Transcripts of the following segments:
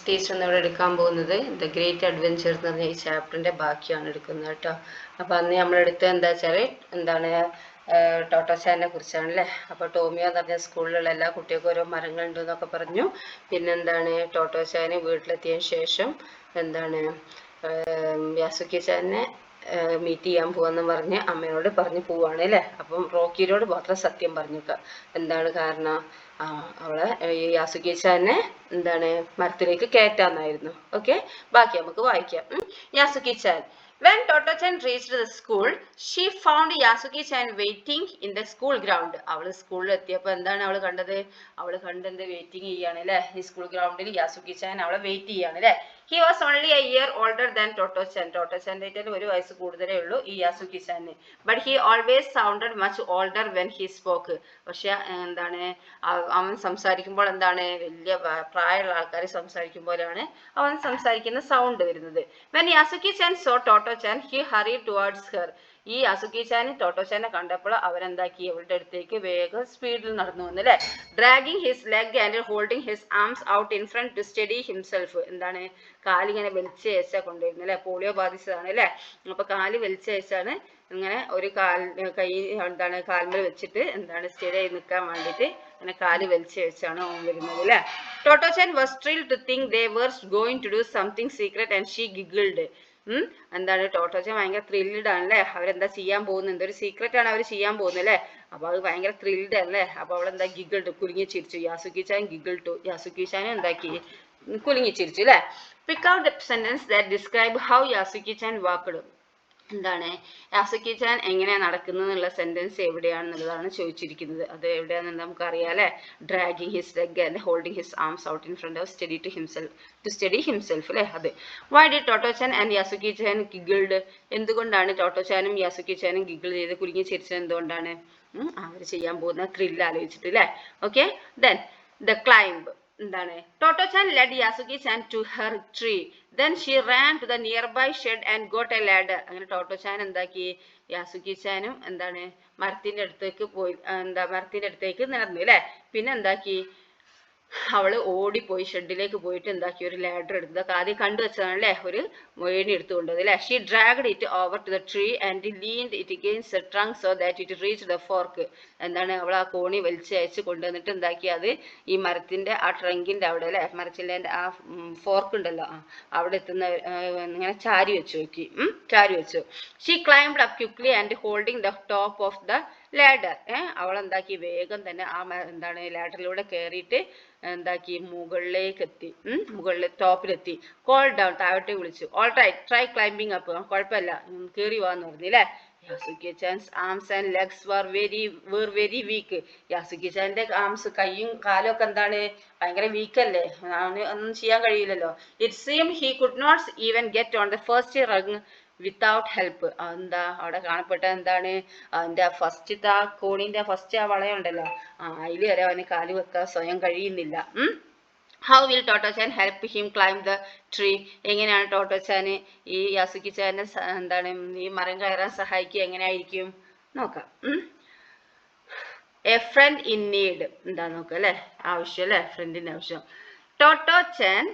Teacher ഇന്ന് ഇവിടെ എടുക്കാൻ പോകുന്നത് ദ ഗ്രേറ്റ് അഡ്വെഞ്ചർ എന്ന് പറഞ്ഞ ഈ ചാപ്റ്ററിന്റെ ബാക്കിയാണ് എടുക്കുന്നത് കേട്ടോ. അപ്പൊ അന്ന് നമ്മളെടുത്ത് എന്താ വെച്ചാല് എന്താണ് ടോട്ടോച്ചാനെ കുറിച്ചാണ് അല്ലേ. അപ്പൊ ടോമിയോ എന്ന് പറഞ്ഞ സ്കൂളിലുള്ള എല്ലാ കുട്ടികൾക്കും ഓരോ മരങ്ങളുണ്ട് എന്നൊക്കെ പറഞ്ഞു. പിന്നെന്താണ് ടോട്ടോച്ചാന് വീട്ടിലെത്തിയതിനു ശേഷം എന്താണ് യാസുക്കി-ചാനെ മീറ്റ് ചെയ്യാൻ പോവാന്ന് പറഞ്ഞ് അമ്മയോട് പറഞ്ഞു പോവാണ് അല്ലേ. അപ്പം റോക്കിയോട് മാത്രം സത്യം പറഞ്ഞിക്ക. എന്താണ് കാരണം? അവളെ യാസുക്കി-ചാനെ എന്താണ് മരത്തിലേക്ക് കയറ്റാന്നായിരുന്നു. ഓക്കെ, ബാക്കി നമുക്ക് വായിക്കാം. യാസുക്കി-ചാൻ. When Toto-chan reached the school, she found Yasuki-chan waiting in the school ground. അവള് സ്കൂളിൽ എത്തിയപ്പോൾ എന്താണ് അവള് കണ്ടത്? അവള് കണ്ടെന്ത് വെയിറ്റിംഗ് ചെയ്യാണ് അല്ലെ. ഈ സ്കൂൾ ഗ്രൗണ്ടിൽ യാസുക്കി-chan അവളെ വെയിറ്റ് ചെയ്യാണ് അല്ലെ. He was only a year older than Toto-chan. Toto-chan ഒരു വയസ്സ് കൂടുതലേ ഉള്ളൂ ഈ യാസുക്കി-ചാന്. But he always sounded much older when he spoke. പക്ഷെ എന്താണ് അവൻ സംസാരിക്കുമ്പോൾ എന്താണ് വലിയ പ്രായമുള്ള ആൾക്കാർ സംസാരിക്കുമ്പോഴാണ് അവൻ സംസാരിക്കുന്ന സൗണ്ട് വരുന്നത്. When Yasuki-chan saw Toto-chan, he hurried towards her. ഈ യാസുക്കി-ചാൻ ടോട്ടോ-ചാനെ കണ്ടപ്പോൾ അവരെന്താക്കി അവളുടെ അടുത്തേക്ക് വേഗം സ്പീഡിൽ നടന്നു വന്നു അല്ലെ. Dragging his leg and holding his arms out in front to steady himself. എന്താണ് കാലിങ്ങനെ വലിച്ചയച്ചാ കൊണ്ടുവരുന്നത് അല്ലെ. പോളിയോ ബാധിച്ചതാണ് അല്ലെ. അപ്പൊ കാല് വലിച്ചയച്ചാണ് ഇങ്ങനെ ഒരു കൈ എന്താണ് കാൽമേൽ വെച്ചിട്ട് എന്താണ് സ്റ്റഡി ആയി നിൽക്കാൻ വേണ്ടിയിട്ട് അങ്ങനെ കാല് വലിച്ചയച്ചാണ് ഓൻ വരുന്നത് അല്ലെ. ടോട്ടോ-chan was thrilled to think they were going to do something secret and she giggled. എന്താണ് ടോട്ടോ-chan ഭയങ്കര ത്രില്ഡ് ആണല്ലേ. അവരെന്താ ചെയ്യാൻ പോകുന്നത്? എന്തൊരു സീക്രട്ട് ആണ് അവർ ചെയ്യാൻ പോകുന്നത് അല്ലെ. അപ്പൊ അത് ഭയങ്കര ത്രില്ഡ് അല്ലേ. അപ്പൊ അവളെന്താ ഗിഗിൾഡ് കുലുങ്ങി ചിരിച്ചു. യാസുക്കി-chan ഗിഗിൾഡ്. യാസുക്കി-ചാനും എന്താക്കി കുലുങ്ങി ചിരിച്ചു അല്ലെ. Pick out the sentence that describe how Yasuaki-chan walked. എന്താണ് യാസുക്കി-chan എങ്ങനെയാ നടക്കുന്നതെന്നുള്ള സെന്റൻസ് എവിടെയാണെന്നുള്ളതാണ് ചോദിച്ചിരിക്കുന്നത്. അത് എവിടെയാണെന്ന് നമുക്ക് അറിയാം അല്ലെ. Dragging his leg and holding his arms out in front of steady himself അല്ലെ. അത് why did Totto-chan and Yasuaki-chan giggled. എന്തുകൊണ്ടാണ് ടോട്ടോ-chaനും യാസുക്കി-chaനും ഗിഗിൾ ചെയ്ത് കുലുങ്ങി ചിരിച്ചത്? എന്തുകൊണ്ടാണ്? അവർ ചെയ്യാൻ പോകുന്ന ത്രില്ല് ആലോചിച്ചിട്ട് അല്ലെ. Okay, then the climb. എന്താണ് ടോട്ടോ-chan led Yasuki-chan to her tree. Then she ran to the nearby shed and got a ladder. അങ്ങനെ ടോട്ടോ-chan എന്താക്കി യാസുക്കി-chaനും എന്താണ് മരത്തിന്റെ അടുത്തേക്ക് പോയി മരത്തിന്റെ അടുത്തേക്ക് നടന്നു അല്ലെ. പിന്നെ എന്താക്കി അവള് ഓടിപ്പോയി ഷെഡിലേക്ക് പോയിട്ട് എന്താക്കി ഒരു ലാഡർ എടുത്തത് ആദ്യം കണ്ടു വെച്ചതാണ് അല്ലെ. ഒരു ഏണി എടുത്തുകൊണ്ടത് അല്ലെ. She dragged it over to the tree and leaned it against the trunk so that it reached the fork. എന്താണ് അവൾ ആ കോണി വലിച്ചയച്ച് കൊണ്ടുവന്നിട്ട് എന്താക്കി അത് ഈ മരത്തിന്റെ ആ ട്രങ്കിന്റെ അവിടെ അല്ലെ മരച്ചില്ലേന്റെ ആ ഫോർക്ക് ഉണ്ടല്ലോ അവിടെ എത്തുന്ന ഇങ്ങനെ ചാരി വെച്ചു നോക്കി. ചാരി വെച്ചു. She climbed up quickly and holding the top of the ladder. അവൾ എന്താക്കി വേഗം തന്നെ ആ എന്താണ് ലാഡറിലൂടെ കയറിയിട്ട് എന്താക്കി മുകളിലേക്ക് എത്തി. മുകളിൽ ടോപ്പിലെത്തി. കോൾ ഡൗൺ താഴോട്ട് വിളിച്ചു. All right try climbing up. കുഴപ്പമില്ല കയറി വാന്ന് പറഞ്ഞു അല്ലേ. Yasuki-chan's arms and legs were very weak. യാസുക്കി-ചാന്റെ ആംസ് കൈയും കാലും ഒക്കെ എന്താണ് ഭയങ്കര വീക്കല്ലേ. ഒന്നും ചെയ്യാൻ കഴിയില്ലല്ലോ. It seemed he could not even get on the first rung without help. എന്താ അവിടെ കാണപ്പെട്ട എന്താണ് അതിന്റെ ഫസ്റ്റ് ആ കോണിന്റെ ഫസ്റ്റ് ആ വളയുണ്ടല്ലോ അതിൽ വരെ അവന് കാല് വെക്കാൻ സ്വയം കഴിയുന്നില്ല. How will Totto-chan help him climb the tree. എങ്ങനെയാണ് ടോട്ടോ-chan ഈ യാസുക്കി-chaനെ എന്താണ് ഈ മരം കയറാൻ സഹായിക്കുക? എങ്ങനെയായിരിക്കും നോക്കാം. എ ഫ്രണ്ട് ഇൻ നീഡ് എന്താ നോക്കാം അല്ലെ. ആവശ്യം അല്ലെ, ഫ്രണ്ടിന്റെ ആവശ്യം. ടോട്ടോ-chan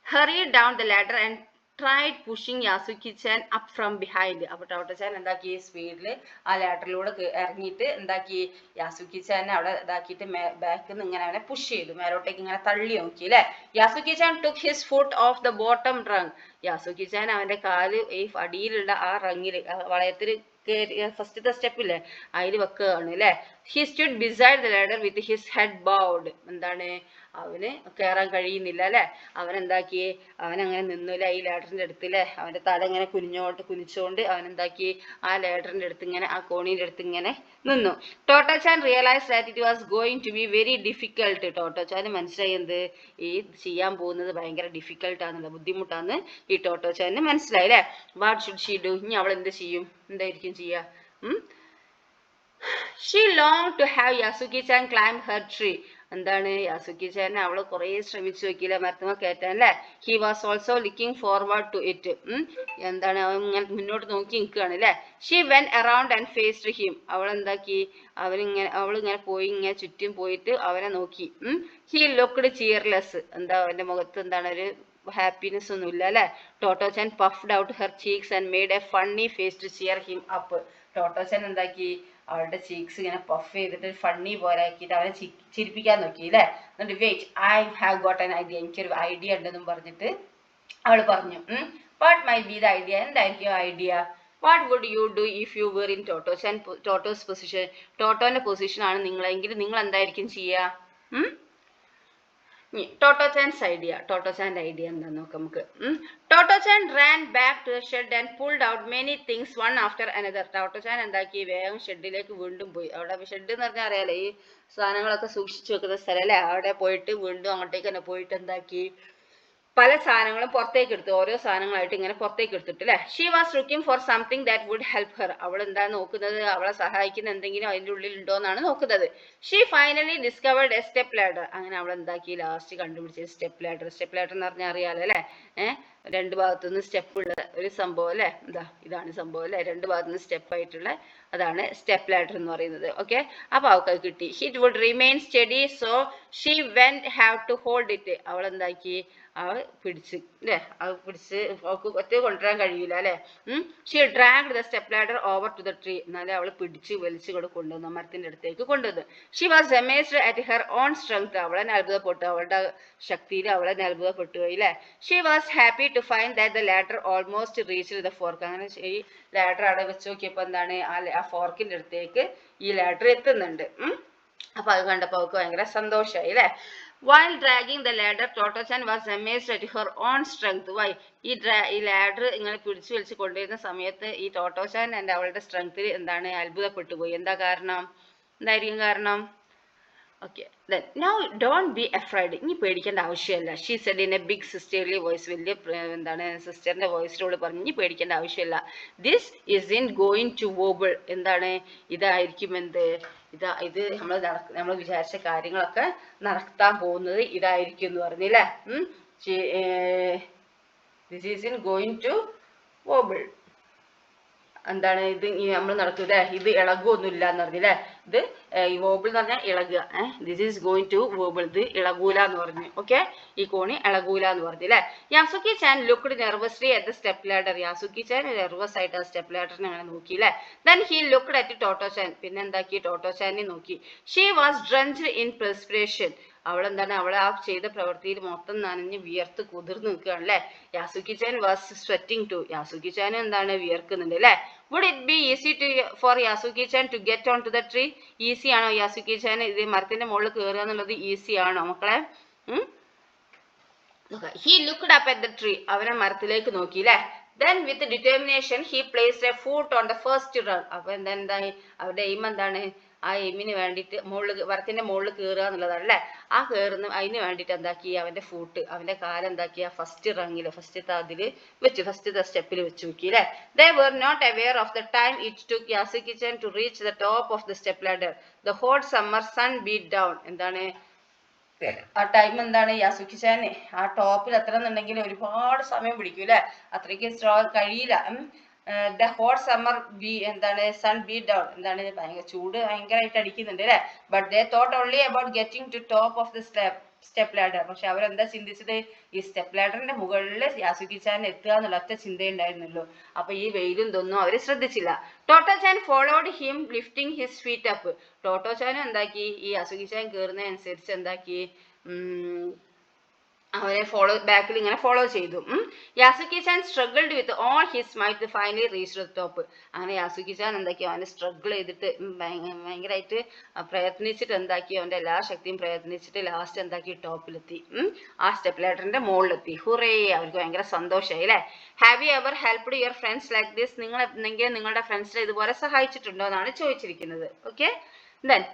hurried down the ladder and tried pushing Yasuki-chan up from behind. അപ്പൊ ടോട്ടോ-chan എന്താക്കി സ്പീഡിൽ ആ ലാഡറിലൂടെ ഇറങ്ങിയിട്ട് എന്താക്കി യാസുക്കി-chan അവിടെ ഇതാക്കിയിട്ട് ബാക്കിൽ നിന്ന് ഇങ്ങനെ അവനെ പുഷ് ചെയ്തു. മേലോട്ടേക്ക് ഇങ്ങനെ തള്ളി നോക്കി അല്ലെ. യാസുക്കി-chan took his foot off the bottom rung. യാസുക്കി-chan അവന്റെ കാല് ഈ അടിയിലുള്ള ആ റങ്ങില് വളയത്തിൽ ഫസ്റ്റത്തെ സ്റ്റെപ്പില്ലേ അതിൽ വെക്കുകയാണ് അല്ലെ. He stood beside the ladder with his head bowed. എന്താണ് അവന് കയറാൻ കഴിയുന്നില്ല അല്ലെ. അവനെന്താക്കി അവനങ്ങനെ നിന്നില്ല ഈ ലാഡറിന്റെ അടുത്തില്ലേ. അവന്റെ തല ഇങ്ങനെ കുനിച്ചോണ്ട് അവനെന്താക്കി ആ ലാഡറിന്റെ അടുത്ത് ഇങ്ങനെ ആ കോണിന്റെ അടുത്ത് ഇങ്ങനെ നിന്നു. ടോട്ടോ-chan realized that it was going to be very difficult. ടോട്ടോ-chan മനസ്സിലായി എന്ത് ഈ ചെയ്യാൻ പോകുന്നത് ഭയങ്കര ഡിഫിക്കൽട്ട് ആണെന്നുള്ള ബുദ്ധിമുട്ടാന്ന് ഈ ടോട്ടോ-chan മനസ്സിലായി അല്ലെ. What should she do. ഇനി അവൾ എന്ത് ചെയ്യും? എന്തായിരിക്കും ചെയ്യുക? She longed to have Yasuki-chan climb her tree. എന്താണ് യാസുക്കി-ചാൻ അവള് കുറേ ശ്രമിച്ചു നോക്കിയില്ല മരത്തുമ്മ കയറ്റാൻ അല്ലേ. He was also looking forward to it. എന്താണ് അവൻ ഇങ്ങനെ മുന്നോട്ട് നോക്കി നിൽക്കുകയാണ് അല്ലേ. She went around and faced him. അവൾ എന്താക്കി അവളിങ്ങനെ പോയി ഇങ്ങനെ ചുറ്റും പോയിട്ട് അവനെ നോക്കി. He looked cheerless. എന്താ അവന്റെ മുഖത്ത് എന്താണ് ഒരു ഹാപ്പിനെസ് ഒന്നുമില്ല അല്ലെ. Totto-chan puffed out her cheeks and made a funny face to cheer him up. Totto-chan എന്താക്കി അവളുടെ ചീക്സ് ഇങ്ങനെ പഫ് ചെയ്തിട്ട് ഫണ്ണി പോലെ ആക്കിയിട്ട് അവനെ ചിരിപ്പിക്കാൻ നോക്കി അല്ലേ. എന്നിട്ട് wait I have got an idea, എനിക്കൊരു ഐഡിയ ഉണ്ടെന്നും പറഞ്ഞിട്ട് അവൾ പറഞ്ഞു. What might be the idea? എന്തായിരിക്കും idea? What would you do if you were in Totto's position? ടോട്ടോന്റെ പൊസിഷൻ ആണ് നിങ്ങളെങ്കിൽ നിങ്ങൾ എന്തായിരിക്കും ചെയ്യുക? ടോട്ടോ-ചാൻസ് ഐഡിയ. ടോട്ടോ-ചാൻ്റെ ഐഡിയ എന്താന്ന് നോക്കാം നമുക്ക്. Totto-chan ran back to the shed and pulled out many things one after another. Totto-chan എന്താക്കി വേഗം ഷെഡിലേക്ക് വീണ്ടും പോയി. അവിടെ ഷെഡ് എന്ന് പറഞ്ഞാൽ അറിയാലോ, ഈ സാധനങ്ങളൊക്കെ സൂക്ഷിച്ചു വെക്കുന്ന സ്ഥലം അല്ലേ. അവിടെ പോയിട്ട് വീണ്ടും അങ്ങോട്ടേക്ക് തന്നെ പോയിട്ട് എന്താക്കി പല സാധനങ്ങളും പുറത്തേക്ക് എടുത്തു. ഓരോ സാധനങ്ങളായിട്ട് ഇങ്ങനെ പുറത്തേക്ക് എടുത്തിട്ട് അല്ലേ. She was looking for something that would help her. അവൾ എന്താ നോക്കുന്നത്? അവളെ സഹായിക്കുന്ന എന്തെങ്കിലും അതിൻ്റെ ഉള്ളിൽ ഉണ്ടോ എന്നാണ് നോക്കുന്നത്. She finally discovered A step ladder. അങ്ങനെ അവൾ എന്താക്കി ലാസ്റ്റ് കണ്ടുപിടിച്ചത് സ്റ്റെപ്പ് ലാഡർ. സ്റ്റെപ്പ് ലാഡർ എന്ന് പറഞ്ഞാൽ അറിയാലോ അല്ലേ. രണ്ട് ഭാഗത്തുനിന്ന് സ്റ്റെപ്പ് ഉള്ള ഒരു സംഭവം അല്ലേ. ഇതാണ് സംഭവം അല്ലേ. രണ്ട് ഭാഗത്തുനിന്ന് സ്റ്റെപ്പ് ആയിട്ടുള്ള അതാണ് സ്റ്റെപ്പ് ലാഡർ എന്ന് പറയുന്നത്. ഓക്കെ, അപ്പൊ അവൾക്ക് അത് കിട്ടി. It would remain steady so she when have to hold it. അവൾ എന്താക്കി അവൾ പിടിച്ച് അല്ലേ. അത് പിടിച്ച് അവൾക്ക് ഒറ്റ കൊണ്ടുവരാൻ കഴിയില്ല അല്ലെ. She dragged the step ladder over to the tree. എന്നാലും അവൾ പിടിച്ച് വലിച്ചു കൊണ്ടുവന്നു, മരത്തിന്റെ അടുത്തേക്ക് കൊണ്ടുവന്നു. She was amazed at her own strength. അവളെ അത്ഭുതപ്പെട്ടു, അവളുടെ ശക്തിയിൽ അവളെ അത്ഭുതപ്പെട്ടു പോയി അല്ലേ. She was happy to find that the ladder almost reached the fork. അങ്ങനെ ഈ ലാഡർ അവിടെ വെച്ച് നോക്കിയപ്പോൾ എന്താണ് ആ ഫോർക്കിന്റെ അടുത്തേക്ക് ഈ ലാഡർ എത്തുന്നുണ്ട്. അപ്പൊ അത് കണ്ടപ്പോൾ അവൾക്ക് ഭയങ്കര സന്തോഷമായി അല്ലേ. While dragging the ladder, Toto-chan was amazed at her own strength. Why? ഈ ലാഡർ ഇങ്ങനെ പിടിച്ചു വലിച്ച് കൊണ്ടുവരുന്ന സമയത്ത് ഈ ടോട്ടോ-ചാൻ അവളുടെ സ്ട്രെങ്ത്തിൽ എന്താണ് അത്ഭുതപ്പെട്ടു പോയി. എന്താ കാരണം? എന്തായിരിക്കും കാരണം? Okay, then now don't be afraid. ഇനി പേടിക്കേണ്ട ആവശ്യമില്ല. She said in a big sisterly voice. വലിയ എന്താണ് സിസ്റ്ററിന്റെ വോയിസിലൂടെ പറഞ്ഞു, ഇനി പേടിക്കേണ്ട ആവശ്യമില്ല. This isn't going to wobble. എന്താണ് ഇതായിരിക്കും എന്ത് ഇത് നമ്മൾ വിചാരിച്ച കാര്യങ്ങളൊക്കെ നടത്താൻ പോകുന്നത് ഇതായിരിക്കും എന്ന് പറഞ്ഞില്ലേ. This isn't going to wobble. എന്താണ് ഇത് നമ്മൾ നടക്കൂല, ഇത് ഇളകൊന്നുമില്ല എന്ന് പറഞ്ഞില്ലേ. ഇത് ഈ വോബിൾ എന്ന് പറഞ്ഞാൽ ഇളകുക. This is going to wobble. ഇത് ഇളകൂല എന്ന് പറഞ്ഞു. ഓക്കെ, ഈ കോണി ഇളകൂല എന്ന് പറഞ്ഞില്ലേ. Yasuaki-chan looked nervously at the step ladder. Yasuaki-chan nervous ആയിട്ട് ആ സ്റ്റെപ്പ് ലാഡറിനെ അങ്ങനെ നോക്കിയില്ലേ. Then he looked at Totto-chan. പിന്നെ എന്താക്കി ടോട്ടോ-ചാനെ നോക്കി. She was drenched in perspiration. അവളെന്താണ് അവളെ ആ ചെയ്ത പ്രവൃത്തിയിൽ മൊത്തം നനഞ്ഞ് വിയർത്ത് കുതിർന്ന് നിൽക്കുകയാണ് അല്ലേ. Yasuaki-chan was sweating too. യാസുക്കി-ചാനും എന്താണ് വിയർക്കുന്നുണ്ട് അല്ലേ. Would it be easy for Yasuaki-chan to get on to the tree? Easy ആണോ യാസുക്കി-ചാൻ ഇത് മരത്തിന്റെ മുകളിൽ കയറുക എന്നുള്ളത്? ഈസി ആണോ മക്കളെ? He looked up at the tree. അവനെ മരത്തിലേക്ക് നോക്കി അല്ലേ. Then with determination he placed a foot on the first rung. അപ്പൊ എന്തായി അവരുടെ എയിം എന്താണ്? ആ എയിമിന് വേണ്ടിയിട്ട് മരത്തിന്റെ മുകളിൽ കയറുക എന്നുള്ളതാണ് അല്ലേ. ആ കയറുന്ന അതിന് വേണ്ടിയിട്ട് എന്താക്കി അവന്റെ ഫൂട്ട് അവന്റെ കാലം എന്താക്കി ആ ഫസ്റ്റ് റങ്ങില് ഫസ്റ്റത്തെ അതിൽ വെച്ചു, ഫസ്റ്റത്തെ സ്റ്റെപ്പിൽ വെച്ച് നോക്കി അല്ലേ. They were not aware of the time it took Yasuaki-chan to reach the top of the step ladder. The hot summer sun beat down. എന്താണ് ആ ടൈം എന്താണ് യാസുക്കി-ചാന് ആ ടോപ്പിൽ എത്തണമെന്നുണ്ടെങ്കിൽ ഒരുപാട് സമയം പിടിക്കും അല്ലെ. അത്രയ്ക്ക് കഴിയില്ല. ദ ഹോട്ട് സമ്മർ എന്താണ് സൺ ബീറ്റ് ഡൗൺ. എന്താണ് ഭയങ്കര ചൂട് ഭയങ്കരമായിട്ട് അടിക്കുന്നുണ്ട് അല്ലെ. But they thought only about getting to top of the step ladder. പക്ഷെ അവരെന്താ ചിന്തിച്ചത്? ഈ സ്റ്റെപ്പ് ലാഡറിന്റെ മുകളിൽ യാസുക്കി-ചാൻ എത്തുക എന്നുള്ള ഒറ്റ ചിന്തയുണ്ടായിരുന്നുള്ളൂ. അപ്പൊ ഈ വെയിലും ഇതൊന്നും അവര് ശ്രദ്ധിച്ചില്ല. Totto-chan followed him lifting his feet up. ടോട്ടോ-ചാനും എന്താക്കി ഈ യാസുക്കി-ചാൻ കയറുന്നതനുസരിച്ച് എന്താക്കി അവരെ ബാക്കിൽ ഇങ്ങനെ ഫോളോ ചെയ്തു. Yasuaki-chan struggled with all his might finally reached the top. അങ്ങനെ യാസുക്കി-ചാൻ എന്താക്കി അവനെ സ്ട്രഗിൾ ചെയ്തിട്ട് ഭയങ്കരമായിട്ട് പ്രയത്നിച്ചിട്ട് എന്താക്കി അവന്റെ എല്ലാ ശക്തിയും പ്രയത്നിച്ചിട്ട് ലാസ്റ്റ് എന്താക്കി ടോപ്പിലെത്തി, ആ സ്റ്റെപ്പ് ലാഡറിന്റെ മുകളിലെത്തി. ഹുറേ, അവർക്ക് ഭയങ്കര സന്തോഷമായി അല്ലേ. Have you ever helped your friends like this? നിങ്ങൾ എന്തെങ്കിലും നിങ്ങളുടെ ഫ്രണ്ട്സിനെ ഇതുപോലെ സഹായിച്ചിട്ടുണ്ടോ എന്നാണ് ചോദിച്ചിരിക്കുന്നത്. ഓക്കെ, ദെൻ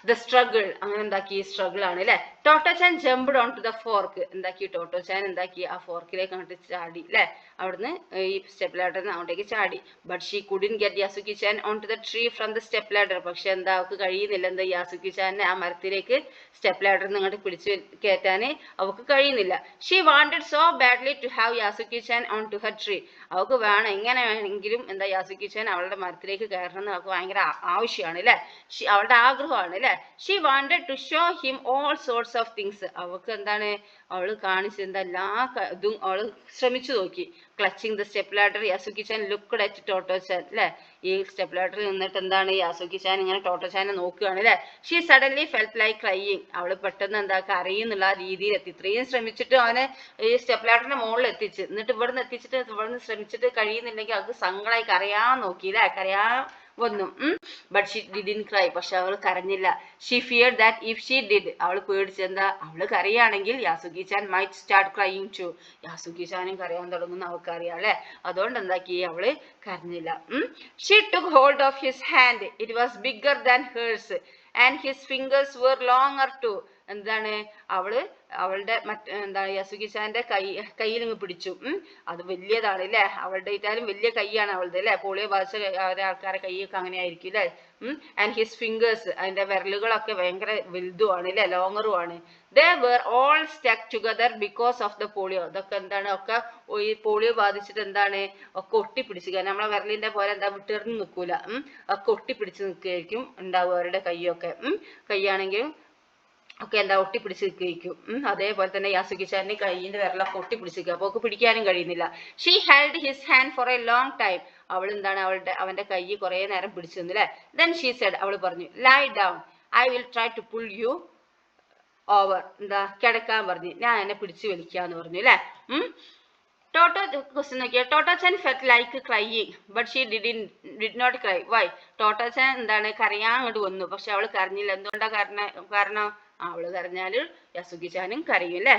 ദ സ്ട്രഗിൾ, അങ്ങനെ എന്താക്കി സ്ട്രഗിൾ ആണ് അല്ലെ. Totto-chan jumped on to the fork, എന്താക്കി ടോട്ടോച്ചാൻ എന്താക്കി ആ ഫോർക്കിലേക്ക് അങ്ങോട്ട് ചാടി അല്ലെ, അവിടുന്ന് ഈ സ്റ്റെപ്പ് ലാഡറിന് അങ്ങോട്ടേക്ക് ചാടി. But she couldn't get Yasuaki-chan on to the tree from the step ladder, പക്ഷെ എന്താ അവൾക്ക് കഴിയുന്നില്ല, എന്താ യാസുക്കി-ചാനെ ആ മരത്തിലേക്ക് സ്റ്റെപ്പ് ലാഡറിന് അങ്ങോട്ട് പിടിച്ചു കയറ്റാന് അവൾക്ക് കഴിയുന്നില്ല. She wanted so badly to have Yasuaki-chan on to her tree, അവൾക്ക് വേണം എങ്ങനെ വേണമെങ്കിലും എന്താ യാസുക്കി-ചാൻ അവളുടെ മരത്തിലേക്ക് കയറണം എന്ന് അവൾക്ക് ഭയങ്കര ആവശ്യമാണ് അല്ലെ, അവളുടെ ആഗ്രഹമാണ് അല്ലെ. She wanted to show him all sorts of things, അവൾക്ക് എന്താണ് അവള് കാണിച്ചത് എന്താ എല്ലാ ഇതും അവള് ശ്രമിച്ചു നോക്കി. Clutching the step ladder Yasuaki-chan looked at Totto-chan അല്ലെ, ഈ സ്റ്റെപ്പ് ലാഡറിൽ നിന്നിട്ട് എന്താണ് യാസുക്കി-ചാൻ ഇങ്ങനെ ടോട്ടോ-ചാനെ നോക്കുകയാണ് അല്ലെ. She suddenly felt like crying, അവള് പെട്ടെന്ന് എന്താ കരയുന്നുള്ള രീതിയിൽ എത്തി. ഇത്രയും ശ്രമിച്ചിട്ട് അവനെ ഈ സ്റ്റെപ്പ് ലാഡറിന്റെ മുകളിൽ എത്തിച്ച്, എന്നിട്ട് ഇവിടുന്ന് എത്തിച്ചിട്ട് ഇവിടുന്ന് ശ്രമിച്ചിട്ട് കഴിയുന്നില്ലെങ്കിൽ അവൾക്ക് സങ്കടമായി കരയാൻ നോക്കി അല്ലെ, കരയാൻ വന്നു. ബട്ട് ഷീ ഡിഡിൻ ക്രൈ, പക്ഷെ അവൾ കരഞ്ഞില്ല. She fear that if she did, അവൾ പേടിച്ചെന്താ അവള് കരയാണെങ്കിൽ Yasuaki-chan might start crying too, യാസുക്കി-ചാനും കരയാൻ തുടങ്ങുന്ന അവൾക്കറിയാം അല്ലെ, അതുകൊണ്ട് എന്താക്കി അവള് കരഞ്ഞില്ല. She took hold of his hand, it was bigger than hers and his fingers were longer too, എന്താണ് അവള് അവളുടെ എന്താണ് യാസുക്കി-ചാന്റെ കയ്യിൽ ഇങ്ങ് പിടിച്ചു. അത് വലിയതാണ് അല്ലെ, അവളുടെ ഇട്ടാലും വലിയ കൈയാണ് അവളുടെ അല്ലെ, പോളിയോ ബാധിച്ച ആൾക്കാരെ കൈയൊക്കെ അങ്ങനെ ആയിരിക്കും അല്ലെ. ആൻഡ് ഹിസ് ഫിംഗേഴ്സ്, അതിന്റെ വിരലുകളൊക്കെ ഭയങ്കര വലുതുമാണ് അല്ലെ, ലോങ്ങറുമാണ്. They were all stuck together because of the polio, ഇതൊക്കെ എന്താണ് ഒക്കെ ഈ പോളിയോ ബാധിച്ചിട്ട് എന്താണ് ഒക്കെ ഒട്ടിപ്പിടിച്ച്, നമ്മളെ വിരലിന്റെ പോലെ എന്താ വിട്ടെറിഞ്ഞ് നിൽക്കൂല, ഒക്കെ ഒട്ടിപ്പിടിച്ച് നിൽക്കുകയായിരിക്കും ഉണ്ടാവും അവരുടെ കൈയൊക്കെ. കൈയാണെങ്കിലും ഒക്കെ എന്താ ഒട്ടിപ്പിടിച്ച് നിൽക്കുകയായിരിക്കും. അതേപോലെ തന്നെ യാസുക്കി-ചാന്റെ കൈയിന്റെ വിരലൊക്കെ ഒട്ടിപ്പിടിച്ചിരിക്കുക, അപ്പൊ ഒക്കെ പിടിക്കാനും കഴിയുന്നില്ല. She held his hand four A long time, അവൾ എന്താണ് അവന്റെ കൈ കുറെ നേരം പിടിച്ചു നിന്നു അല്ലെ. ദെൻ ഷീ സെഡ്, അവൾ പറഞ്ഞു, lie down I will try to pull you over, എന്താ കിടക്കാൻ പറഞ്ഞു, ഞാൻ എന്നെ പിടിച്ചു വലിക്കാന്ന് പറഞ്ഞു അല്ലെ. ടോട്ടോ ക്വസ്റ്റ്യൻ നോക്കിയാൽ Totto-chan felt like crying but she did not cry. Why, Totto-chan എന്താണ് കരയാൻ അങ്ങോട്ട് വന്നു, പക്ഷെ അവൾ കരഞ്ഞില്ല. എന്തുകൊണ്ടാ കാരണം അവള് കരഞ്ഞാല് യാസുക്കി-ചാനും കരയും അല്ലെ.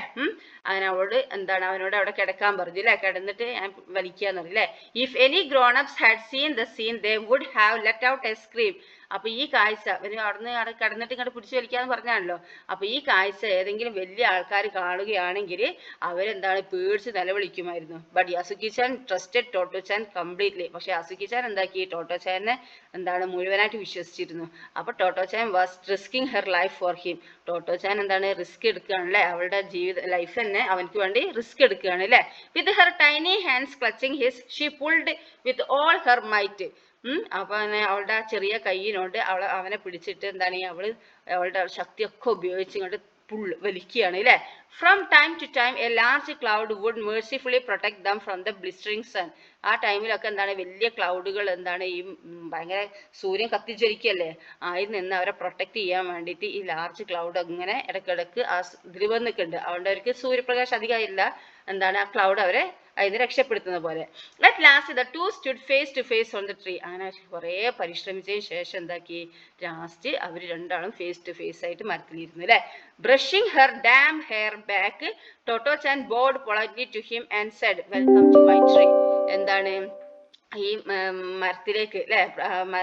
അങ്ങനെ അവളോട് എന്താണ് അവനോട് അവിടെ കിടക്കാൻ പറഞ്ഞു അല്ലെ, കിടന്നിട്ട് ഞാൻ വലിക്കാന്ന് പറഞ്ഞു അല്ലെ. If any grown ups had seen the scene they would have let out a scream, അപ്പൊ ഈ കാഴ്ച അവന് അവിടെ കിടന്നിട്ട് ഇങ്ങോട്ട് പിടിച്ചു വലിക്കാന്ന് പറഞ്ഞാണല്ലോ, അപ്പൊ ഈ കാഴ്ച ഏതെങ്കിലും വലിയ ആൾക്കാർ കാണുകയാണെങ്കിൽ അവരെന്താണ് പേടിച്ച് നിലവിളിക്കുമായിരുന്നു. But Yasuaki-chan trusted Totto-chan completely, പക്ഷെ യാസുക്കി-ചാൻ എന്താക്കി ടോട്ടോ-ചാനെ എന്താണ് മുഴുവനായിട്ട് വിശ്വസിച്ചിരുന്നു. അപ്പൊ Totto-chan was risking her life for him, Totto-chan എന്താണ് റിസ്ക് എടുക്കുകയാണല്ലേ, അവളുടെ ലൈഫ് തന്നെ അവനക്ക് വേണ്ടി റിസ്ക് എടുക്കുകയാണ് അല്ലെ. With her tiny hands clutching his she pulled with all her might, അപ്പൊ അവളുടെ ചെറിയ കൈയിനോട് അവനെ പിടിച്ചിട്ട് എന്താണ് അവളുടെ ശക്തിയൊക്കെ ഉപയോഗിച്ച് ഇങ്ങോട്ട് വലിക്കുകയാണ് അല്ലെ. From time to time a large cloud would mercifully protect them from the blistering sun, ആ ടൈമിലൊക്കെ എന്താണ് വലിയ ക്ലൗഡുകൾ എന്താണ് ഈ ഭയങ്കര സൂര്യൻ കത്തിജ്വലിക്കല്ലേ, അതിൽ നിന്ന് അവരെ പ്രൊട്ടക്ട് ചെയ്യാൻ വേണ്ടിയിട്ട് ഈ ലാർജ് ക്ലൗഡ് അങ്ങനെ ഇടയ്ക്കിടയ്ക്ക് ആ ഇതിൽ വന്നിട്ടുണ്ട്, അതുകൊണ്ട് അവർക്ക് സൂര്യപ്രകാശം അധികം ഇല്ല, എന്താണ് ആ ക്ലൗഡ് അവരെ അതിന് രക്ഷപ്പെടുത്തുന്ന പോലെ. At last the two stood face to face on the tree, അങ്ങനെ കുറെ പരിശ്രമിച്ചതിന് ശേഷം എന്താക്കി ലാസ്റ്റ് അവർ രണ്ടാളും ഫേസ് ടു ഫേസ് ആയിട്ട് മരത്തിലിരുന്നു അല്ലെ. Brushing her damp hair back Totto-chan bowed politely to him and said welcome to my tree, എന്താണ് ഈ മരത്തിലേക്ക് അല്ലെ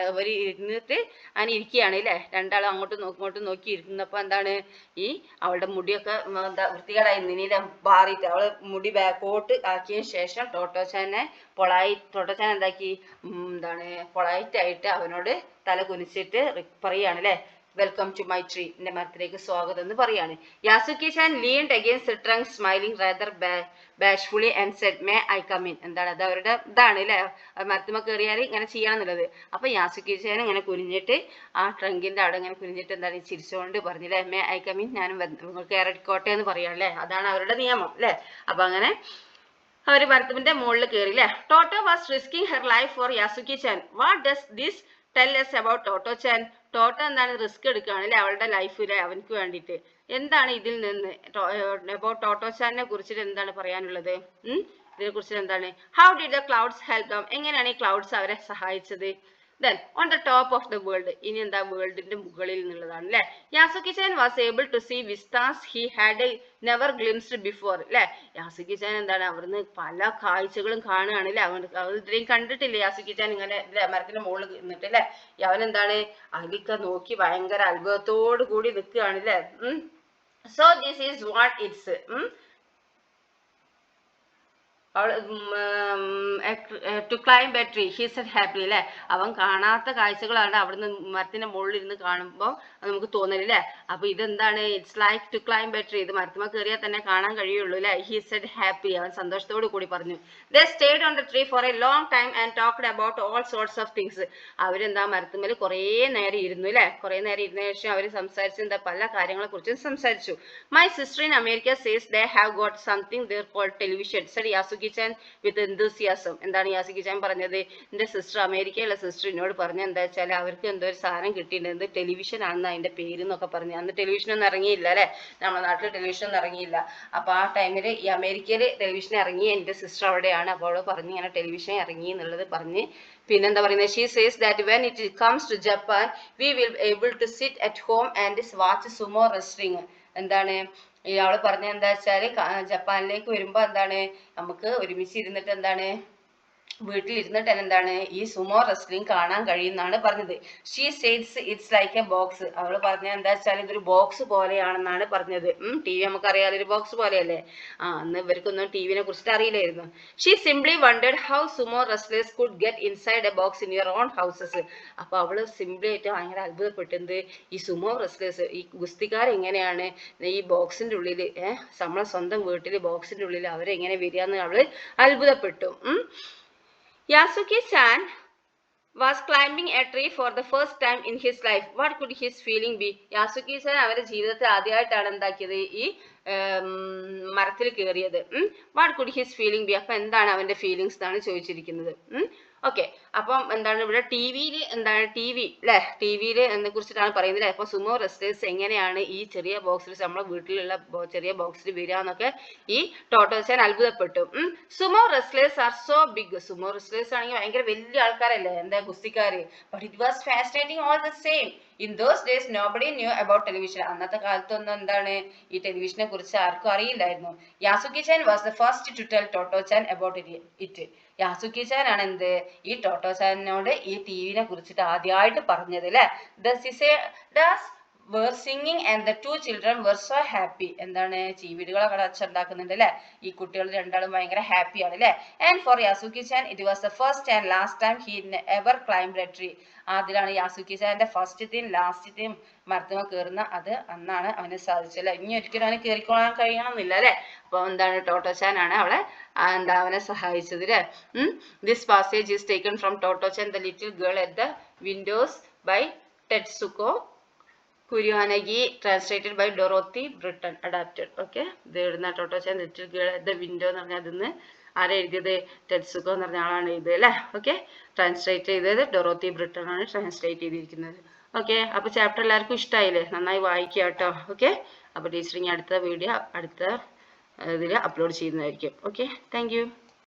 അവർ ഇരുന്നിട്ട് അങ്ങനെ ഇരിക്കുകയാണ് അല്ലെ, രണ്ടാളും അങ്ങോട്ടും നോക്കി ഇരുന്നപ്പോ എന്താണ് ഈ അവളുടെ മുടിയൊക്കെ എന്താ വൃത്തികേടായി നിന്നിലെ മാറിയിട്ട് അവള് മുടി ബാക്കോട്ട് ആക്കിയതിന് ശേഷം ടോട്ടോ-ചാൻ എന്താക്കി എന്താണ് പൊളൈറ്റ് ആയിട്ട് അവനോട് തല കുനിച്ചിട്ട് പറയാണ് അല്ലെ, വെൽക്കം ടു മൈ ട്രീ, എന്റെ മരത്തിലേക്ക് സ്വാഗതം എന്ന് പറയാണ്. Yasuaki-chan leaned against the trunk smiling rather bashfully and said may I come in, എന്താണ് അത് അവരുടെ ഇതാണ് അല്ലെ, മരത്തുമ്മ കയറിയാൽ ഇങ്ങനെ ചെയ്യണം എന്നുള്ളത്. അപ്പൊ യാസുക്കി-ചാൻ ഇങ്ങനെ കുനിഞ്ഞിട്ട് ആ ട്രങ്കിന്റെ അവിടെ ഇങ്ങനെ കുനിഞ്ഞിട്ട് എന്താണ് ചിരിച്ചുകൊണ്ട് പറഞ്ഞില്ലേ, മേ ഐ കം ഇൻ, ഞാനും കയറിക്കോട്ടെ എന്ന് പറയാം അല്ലെ, അതാണ് അവരുടെ നിയമം അല്ലെ. അപ്പൊ അങ്ങനെ അവര് മരത്തിന്റെ മുകളിൽ കയറി അല്ലെ. Totto was risking her life for Yasuaki-chan, what does this tell us about Totto-chan, Totto എന്താണ് റിസ്ക് എടുക്കുകയാണ് അല്ലെ അവളുടെ ലൈഫിലെ അവനക്ക് വേണ്ടിയിട്ട്, എന്താണ് ഇതിൽ നിന്ന് about ടോട്ടോ-ചാനെ കുറിച്ചിട്ട് എന്താണ് പറയാനുള്ളത്, ഇതിനെ കുറിച്ചിട്ട് എന്താണ്. How did the clouds help them, എങ്ങനെയാണ് ഈ ക്ലൗഡ്സ് അവരെ സഹായിച്ചത്. Then on the top of the world, ഇനി എന്താ വേൾഡിന്റെ മുകളിൽ എന്നുള്ളതാണ് അല്ലെ. യാസുക്കി-chan was able to see vistas he had never glimpsed before. അല്ലെ, യാസുക്കി-chan എന്താണ് അവിടുന്ന് പല കാഴ്ചകളും കാണുകയാണ് അല്ലെ. അവൻ ഇത്രയും കണ്ടിട്ടില്ല യാസുക്കി-chan ഇങ്ങനെ മരത്തിന്റെ മുകളിൽ നിന്നിട്ട് അല്ലെ. അവൻ എന്താണ് അതിലൊക്കെ നോക്കി ഭയങ്കര അത്ഭുതത്തോടു കൂടി നിൽക്കുകയാണ് അല്ലെ. So this is what it's to climb a tree, he said happily അല്ലെ. അവൻ കാണാത്ത കാഴ്ചകളാണ് അവിടുന്ന് മരത്തിന്റെ മുകളിൽ ഇരുന്ന് കാണുമ്പോൾ നമുക്ക് തോന്നലില്ലേ. അപ്പൊ ഇതെന്താണ്, it's like to climb a tree, ഇത് മരത്തുമ്മ കയറിയാൽ തന്നെ കാണാൻ കഴിയുള്ളൂ അല്ലെ. he said happy, അവൻ സന്തോഷത്തോടു കൂടി പറഞ്ഞു. they stayed on the tree for a long time and talked about all sorts of things. അവരെന്താ മരത്തുമ്മൽ കുറേ നേരം ഇരുന്നു അല്ലെ. കുറേ നേരം ഇരുന്ന ശേഷം അവർ സംസാരിച്ചു എന്താ പല കാര്യങ്ങളെ കുറിച്ചും സംസാരിച്ചു. my sister in America says they have got something there called television, said Yasuaki-chan with enthusiasm. എന്താണ് യാസുക്കി-chan പറഞ്ഞത്, എൻ്റെ സിസ്റ്റർ അമേരിക്കയിലുള്ള സിസ്റ്റർ എന്നോട് പറഞ്ഞ എന്താ വെച്ചാൽ അവർക്ക് എന്തോ ഒരു സാധനം കിട്ടിയിട്ടുണ്ട്, ടെലിവിഷൻ ആണെന്ന് അതിന്റെ പേര് എന്നൊക്കെ പറഞ്ഞു. അന്ന് ടെലിവിഷൻ ഒന്നും ഇറങ്ങിയില്ല അല്ലെ, നമ്മുടെ നാട്ടിൽ ടെലിവിഷൻ ഒന്നും ഇറങ്ങിയില്ല. അപ്പൊ ആ ടൈമിൽ ഈ അമേരിക്കയിൽ ടെലിവിഷൻ ഇറങ്ങി, എൻ്റെ സിസ്റ്റർ അവിടെയാണ്. അപ്പോൾ അവള് പറഞ്ഞു ഇങ്ങനെ ടെലിവിഷൻ ഇറങ്ങി എന്നുള്ളത് പറഞ്ഞ്. പിന്നെന്താ പറയുന്നത്, she says that when it comes to Japan we will be able to sit at home and watch sumo wrestling. എന്താണ് അവള് പറഞ്ഞ എന്താ വെച്ചാല് ജപ്പാനിലേക്ക് വരുമ്പോ എന്താണ് നമുക്ക് ഒരുമിച്ച് ഇരുന്നിട്ട് എന്താണ് വീട്ടിലിരുന്നിട്ട് എന്താണ് ഈ സുമോ റെസ്ലിംഗ് കാണാൻ കഴിയുന്നാണ് പറഞ്ഞത്. ഷീ സേഡ്സ് ഇറ്റ്സ് ലൈക്ക് എ ബോക്സ്, അവള് പറഞ്ഞ എന്താ വെച്ചാൽ ഇതൊരു ബോക്സ് പോലെയാണെന്നാണ് പറഞ്ഞത്. ടി വി നമുക്കറിയാലോ ഒരു ബോക്സ് പോലെയല്ലേ. അന്ന് ഇവർക്കൊന്നും ടി വിനെ കുറിച്ചിട്ട് അറിയില്ലായിരുന്നു. She simply wondered how sumo wrestlers could get inside A box in your own houses. അപ്പൊ അവള് സിംപ്ലി ആയിട്ട് ഭയങ്കര അത്ഭുതപ്പെട്ടത് ഈ സുമോ റെസ്ലേഴ്സ് ഈ ഗുസ്തിക്കാർ എങ്ങനെയാണ് ഈ ബോക്സിന്റെ ഉള്ളില് നമ്മളെ സ്വന്തം വീട്ടില് ബോക്സിന്റെ ഉള്ളിൽ അവരെങ്ങനെ വരികയെന്ന് അവള് അത്ഭുതപ്പെട്ടു. Yasuaki-chan was climbing a tree for the first time in his life. What could his feeling be? യാസുക്കി-chan അവരുടെ ജീവിതത്തിൽ ആദ്യമായിട്ടാണ് എന്താക്കിയത് ഈ മരത്തിൽ കയറിയത്. What could his feeling B, അപ്പൊ എന്താണ് അവന്റെ ഫീലിങ്സ് എന്നാണ് ചോദിച്ചിരിക്കുന്നത്. ഓക്കെ, അപ്പം എന്താണ് ഇവിടെ ടി വിയിൽ എന്താണ് ടി വി അല്ലെ, ടി വിയിൽ എന്നെ കുറിച്ചിട്ടാണ് പറയുന്നത്. അപ്പൊ സുമോ റെസ്ലേഴ്സ് എങ്ങനെയാണ് ഈ ചെറിയ ബോക്സിൽ നമ്മളെ വീട്ടിലുള്ള ചെറിയ ബോക്സിൽ വരിക എന്നൊക്കെ ഈ ടോട്ടോ-chan അത്ഭുതപ്പെട്ടു. Sumo wrestlers are so big, sumo wrestlers ആണെങ്കിൽ ഭയങ്കര വലിയ ആൾക്കാരല്ലേ എന്താ ഗുസ്തിക്കാര്. But it was fascinating all the same. In those days nobody knew about television, അന്നത്തെ കാലത്തൊന്നും എന്താണ് ഈ ടെലിവിഷനെ കുറിച്ച് ആർക്കും അറിയില്ലായിരുന്നു. Yasuaki-chan was the first to tell Totto-chan about it. Yasuaki-chan ആണ് എന്ത് ഈ ടോട്ടോ-chanനോട് ഈ ടി വിനെ കുറിച്ചിട്ട് ആദ്യമായിട്ട് പറഞ്ഞത് അല്ലെ. The cicadas were singing and the two children were so happy. എന്താണ് ചീവീടുകളൊക്കെ അച്ചുണ്ടാക്കുന്നുണ്ട് അല്ലെ. ഈ കുട്ടികൾ രണ്ടാളും ഭയങ്കര ഹാപ്പിയാണ് അല്ലെ. and for Yasuaki-chan it was the first and last time he ever climbed a tree. അതിലാണ് യാസുക്കി-chanന്റെ ഫസ്റ്റത്തെയും ലാസ്റ്റത്തെയും മരത്തുമ കയറുന്ന അത് അന്നാണ് അവന് സാധിച്ചല്ലേ. ഇനി ഒരിക്കലും അവന് കയറിക്കൊള്ളാൻ കഴിയണമെന്നില്ല അല്ലെ. അപ്പൊ എന്താണ് ടോട്ടോ-chan ആണ് അവളെ എന്താ അവനെ സഹായിച്ചത് അല്ലെ. This passage is taken from Totto-chan the little girl at the windows by Tetsuko Kuryanagi, translated by Dorothy Britton, adapted. Okay, ഇത് എഴുതുന്ന Totto-chan little girl at the window എന്ന് പറഞ്ഞാൽ അതിന്ന് ആരെ എഴുതിയത്, ടെറ്റ്സുക്കോ എന്ന് പറഞ്ഞ ആളാണ് എഴുതിയത് അല്ലേ. ഓക്കെ, ട്രാൻസ്ലേറ്റ് ചെയ്തത് ഡൊറോത്തി ബ്രിട്ടൺ ആണ് ട്രാൻസ്ലേറ്റ് ചെയ്തിരിക്കുന്നത്. ഓക്കെ, അപ്പോൾ ചാപ്റ്റർ എല്ലാവർക്കും ഇഷ്ടമായില്ലേ, നന്നായി വായിക്കുക കേട്ടോ. ഓക്കെ, അപ്പോൾ ടീച്ചറിങ് അടുത്ത വീഡിയോ അടുത്ത ഇതിൽ അപ്ലോഡ് ചെയ്യുന്നതായിരിക്കും. Okay, thank you.